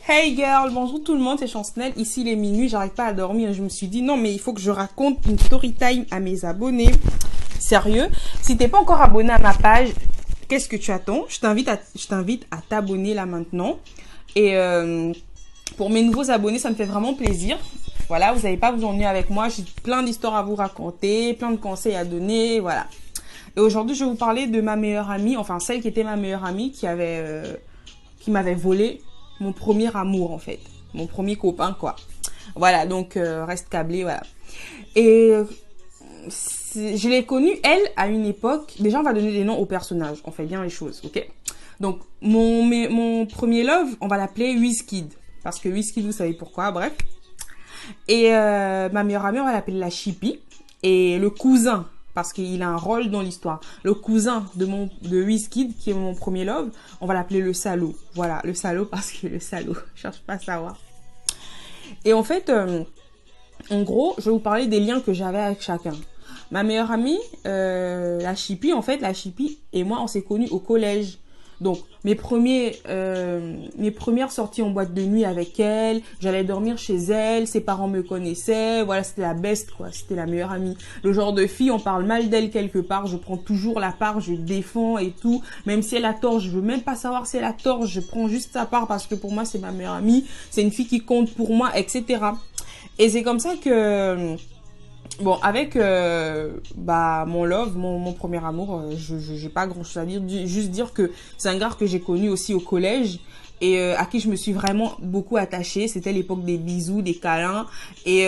Hey girl, bonjour tout le monde, c'est Chancenelle. Ici il est minuit, j'arrive pas à dormir. Je me suis dit non mais il faut que je raconte une story time à mes abonnés. Sérieux, si t'es pas encore abonné à ma page, qu'est-ce que tu attends? Je t'invite à t'abonner là maintenant. Et pour mes nouveaux abonnés, ça me fait vraiment plaisir. Voilà, vous n'allez pas vous ennuyer avec moi. J'ai plein d'histoires à vous raconter, plein de conseils à donner, voilà. Et aujourd'hui, je vais vous parler de ma meilleure amie, enfin celle qui était ma meilleure amie, qui m'avait volé mon premier amour en fait, mon premier copain quoi. Voilà, donc reste câblé, voilà. Et je l'ai connue elle à une époque. Déjà, on va donner des noms aux personnages, on fait bien les choses, ok? Donc mon premier love, on va l'appeler Wizkid parce que Wizkid, vous savez pourquoi, bref. Et ma meilleure amie, on va l'appeler la Chippy. Et le cousin, parce qu'il a un rôle dans l'histoire. Le cousin de Wizkid, qui est mon premier love, on va l'appeler le salaud. Voilà, le salaud parce que le salaud, je cherche pas à savoir. Et en fait, en gros, je vais vous parler des liens que j'avais avec chacun. Ma meilleure amie, la Chippy, en fait, la Chippy et moi, on s'est connus au collège. Donc, mes premières sorties en boîte de nuit avec elle, j'allais dormir chez elle, ses parents me connaissaient, voilà, c'était la best, quoi, c'était la meilleure amie. Le genre de fille, on parle mal d'elle quelque part, je prends toujours la part, je défends et tout, même si elle a tort, je veux même pas savoir si elle a tort, je prends juste sa part parce que pour moi, c'est ma meilleure amie, c'est une fille qui compte pour moi, etc. Et c'est comme ça que... Bon, avec mon love, mon premier amour, j'ai pas grand chose à dire, juste dire que c'est un gars que j'ai connu aussi au collège et à qui je me suis vraiment beaucoup attachée. C'était l'époque des bisous, des câlins et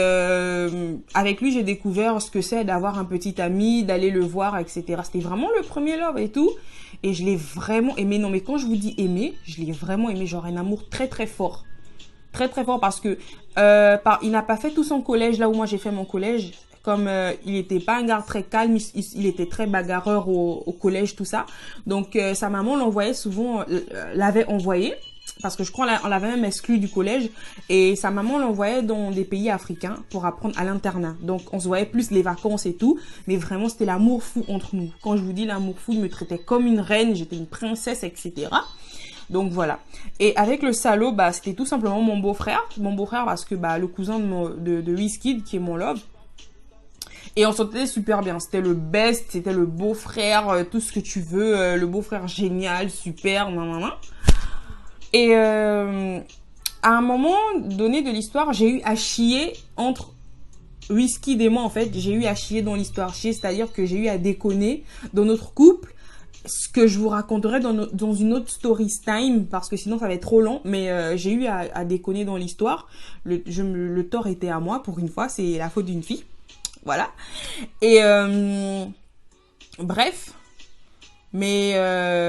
avec lui j'ai découvert ce que c'est d'avoir un petit ami, d'aller le voir, etc. C'était vraiment le premier love et tout et je l'ai vraiment aimé. Non mais quand je vous dis aimer, je l'ai vraiment aimé, genre un amour très très fort. Très très fort parce que il n'a pas fait tout son collège là où moi j'ai fait mon collège. Comme il était pas un gars très calme, il était très bagarreur au collège, tout ça. Donc sa maman l'envoyait souvent, l'avait envoyé, parce que je crois on l'avait même exclu du collège. Et sa maman l'envoyait dans des pays africains pour apprendre à l'internat. Donc on se voyait plus les vacances et tout. Mais vraiment c'était l'amour fou entre nous. Quand je vous dis l'amour fou, il me traitait comme une reine, j'étais une princesse, etc. Donc voilà. Et avec le salaud, bah c'était tout simplement mon beau-frère. Mon beau-frère parce que bah le cousin de Wizkid qui est mon love. Et on s'entendait super bien. C'était le best, c'était le beau-frère, tout ce que tu veux, le beau-frère génial, super, nan. Et à un moment donné de l'histoire, j'ai eu à chier entre Wizkid et moi en fait. J'ai eu à chier dans l'histoire, c'est-à-dire que j'ai eu à déconner dans notre couple. Ce que je vous raconterai dans une autre story time parce que sinon ça va être trop long, mais j'ai eu à déconner dans l'histoire. Le tort était à moi pour une fois, c'est la faute d'une fille. Voilà. Et bref. Mais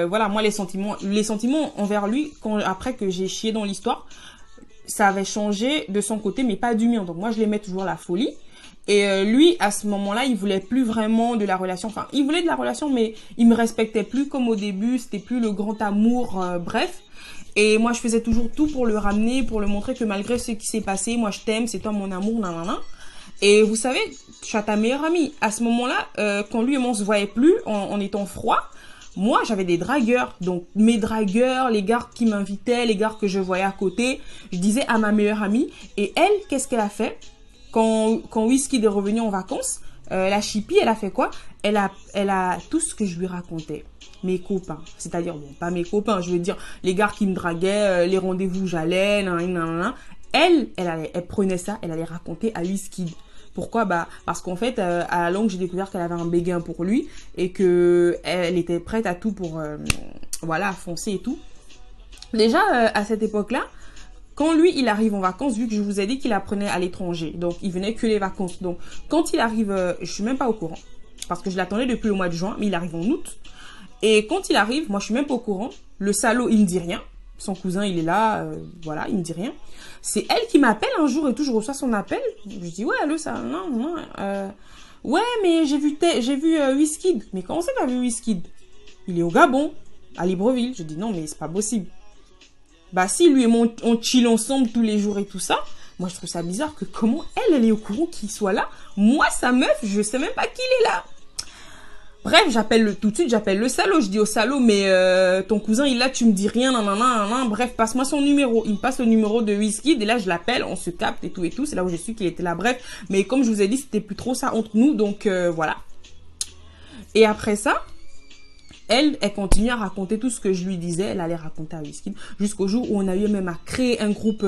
voilà, moi les sentiments envers lui, après que j'ai chié dans l'histoire, ça avait changé de son côté, mais pas du mien. Donc moi je l'aimais toujours la folie. Et lui, à ce moment-là, il voulait plus vraiment de la relation. Enfin, il voulait de la relation, mais il me respectait plus comme au début. C'était plus le grand amour, bref. Et moi, je faisais toujours tout pour le ramener, pour le montrer que malgré ce qui s'est passé, moi je t'aime, c'est toi mon amour, nanana. Et vous savez, je suis ta meilleure amie. À ce moment-là, quand lui et moi on se voyait plus, en étant froid, moi j'avais des dragueurs. Donc mes dragueurs, les gars qui m'invitaient, les gars que je voyais à côté, je disais à ma meilleure amie. Et elle, qu'est-ce qu'elle a fait quand Wizkid est revenu en vacances, la Chippy, elle a fait quoi? Elle a tout ce que je lui racontais. Mes copains, c'est-à-dire, bon, pas mes copains, je veux dire, les gars qui me draguaient, les rendez-vous où j'allais, nanana. Elle prenait ça, elle allait raconter à Wizkid. Pourquoi? Bah, parce qu'en fait, à la longue, j'ai découvert qu'elle avait un béguin pour lui et que elle était prête à tout pour, voilà, foncer et tout. Déjà, à cette époque-là, quand lui, il arrive en vacances, vu que je vous ai dit qu'il apprenait à l'étranger, donc il venait que les vacances. Donc, quand il arrive, je suis même pas au courant, parce que je l'attendais depuis le mois de juin, mais il arrive en août. Et quand il arrive, moi, je suis même pas au courant. Le salaud, il me dit rien. Son cousin, il est là, voilà, il me dit rien. C'est elle qui m'appelle un jour et tout, je reçois son appel. Je dis, ouais, allô, ça, non, ouais, mais j'ai vu Wizkid. Mais comment ça t'as vu Wizkid? Il est au Gabon, à Libreville. Je dis, non, mais c'est pas possible. Bah si, lui et moi, on chill ensemble tous les jours et tout ça. Moi, je trouve ça bizarre que comment elle est au courant qu'il soit là. Moi, sa meuf, je sais même pas qu'il est là. Bref, tout de suite, j'appelle le salaud. Je dis au salaud, mais ton cousin, il est là, tu me dis rien, nanana. Bref, passe-moi son numéro. Il me passe le numéro de Wizkid, et là, je l'appelle, on se capte et tout et tout. C'est là où j'ai su qu'il était là. Bref, mais comme je vous ai dit, c'était plus trop ça entre nous, donc voilà. Et après ça, elle continue à raconter tout ce que je lui disais. Elle allait raconter à Wizkid jusqu'au jour où on a eu même à créer un groupe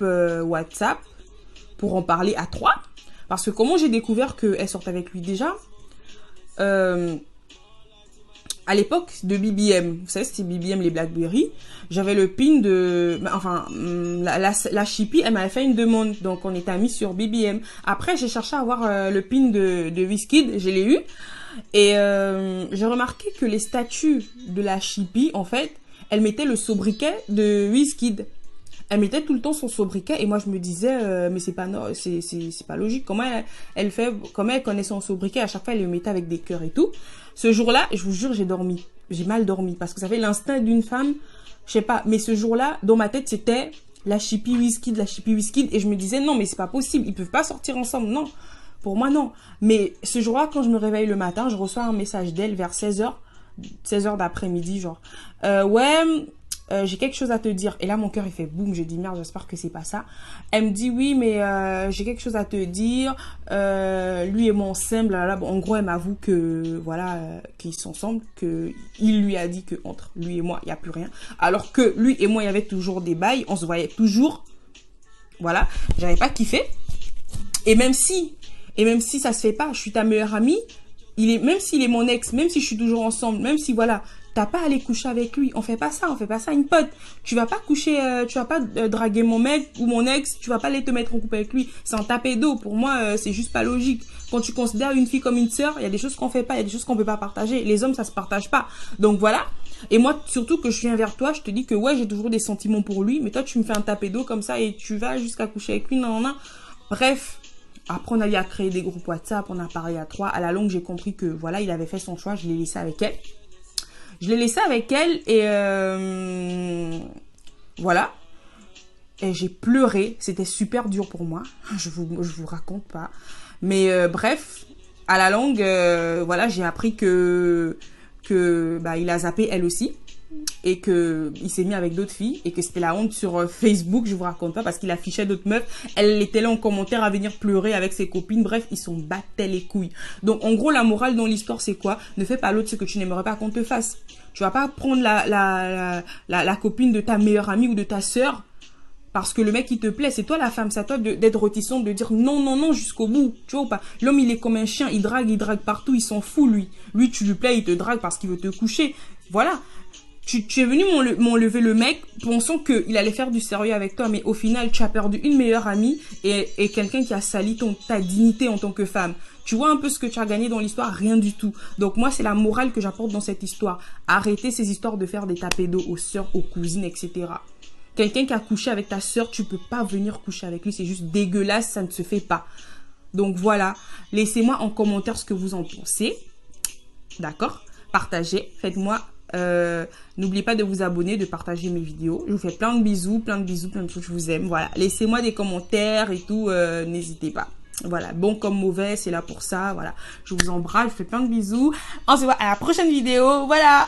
WhatsApp pour en parler à 3. Parce que comment j'ai découvert qu'elle sortait avec lui déjà, à l'époque de BBM, vous savez c'était BBM les Blackberry, j'avais le pin de, enfin la Chippy, elle m'avait fait une demande, donc on était amis sur BBM. Après j'ai cherché à avoir le pin de Wizkid, je l'ai eu, et j'ai remarqué que les statuts de la Chippy, en fait, elle mettait le sobriquet de Wizkid. Elle mettait tout le temps son sobriquet et moi je me disais mais c'est pas logique, comment elle connaît son sobriquet, à chaque fois elle le mettait avec des cœurs et tout. Ce jour-là, je vous jure, j'ai mal dormi parce que ça fait l'instinct d'une femme, je sais pas, mais ce jour-là dans ma tête c'était la Chippy Wizkid et je me disais non mais c'est pas possible, ils peuvent pas sortir ensemble, non. Pour moi non. Mais ce jour-là quand je me réveille le matin, je reçois un message d'elle vers 16h d'après-midi genre ouais, j'ai quelque chose à te dire. Et là, mon cœur, il fait boum. Je dis, merde, j'espère que c'est pas ça. Elle me dit, oui, mais j'ai quelque chose à te dire. Lui et moi, on s'aime, là. Bon, en gros, elle m'avoue que, voilà, qu'ils sont ensemble, que il lui a dit que entre lui et moi, il n'y a plus rien. Alors que lui et moi, il y avait toujours des bails. On se voyait toujours. Voilà. J'avais pas kiffé. Et même si ça se fait pas, je suis ta meilleure amie. Même s'il est mon ex, même si je suis toujours ensemble, même si, voilà, t'as pas à aller coucher avec lui. On fait pas ça une pote. Tu vas pas coucher, tu vas pas draguer mon mec ou mon ex, tu vas pas aller te mettre en couple avec lui. C'est un tapé d'eau. Pour moi, c'est juste pas logique. Quand tu considères une fille comme une sœur, il y a des choses qu'on fait pas, il y a des choses qu'on peut pas partager. Les hommes, ça se partage pas. Donc voilà. Et moi, surtout que je viens vers toi, je te dis que ouais, j'ai toujours des sentiments pour lui, mais toi, tu me fais un tapé d'eau comme ça et tu vas jusqu'à coucher avec lui, non. Bref. Après, on a eu à créer des groupes WhatsApp, on a parlé à 3. À la longue, j'ai compris que voilà, il avait fait son choix, je l'ai laissé avec elle. Et voilà. Et j'ai pleuré. C'était super dur pour moi. Je vous raconte pas. Mais bref, à la longue, voilà, j'ai appris que il a zappé elle aussi. Et que il s'est mis avec d'autres filles. Et que c'était la honte sur Facebook. Je vous raconte pas parce qu'il affichait d'autres meufs. Elle était là en commentaire à venir pleurer avec ses copines. Bref, ils s'en battaient les couilles. Donc en gros, la morale dans l'histoire, c'est quoi? Ne fais pas à l'autre ce que tu n'aimerais pas qu'on te fasse. Tu vas pas prendre la copine de ta meilleure amie ou de ta sœur parce que le mec il te plaît. C'est toi la femme, c'est à toi d'être réticente, de dire non jusqu'au bout. Tu vois ou pas? L'homme il est comme un chien, il drague partout, il s'en fout lui. Lui tu lui plais, il te drague parce qu'il veut te coucher. Voilà. Tu es venu m'enlever le mec pensant qu'il allait faire du sérieux avec toi, mais au final, tu as perdu une meilleure amie et quelqu'un qui a sali ta dignité en tant que femme. Tu vois un peu ce que tu as gagné dans l'histoire? Rien du tout. Donc moi, c'est la morale que j'apporte dans cette histoire. Arrêtez ces histoires de faire des tapés d'eau aux sœurs, aux cousines, etc. Quelqu'un qui a couché avec ta sœur, tu peux pas venir coucher avec lui. C'est juste dégueulasse, ça ne se fait pas. Donc voilà, laissez-moi en commentaire ce que vous en pensez. D'accord? Partagez, faites-moi... n'oubliez pas de vous abonner, de partager mes vidéos. Je vous fais plein de bisous, plein de trucs, je vous aime. Voilà, laissez-moi des commentaires et tout, n'hésitez pas. Voilà, bon comme mauvais, c'est là pour ça. Voilà, je vous embrasse, je vous fais plein de bisous. On se voit à la prochaine vidéo. Voilà.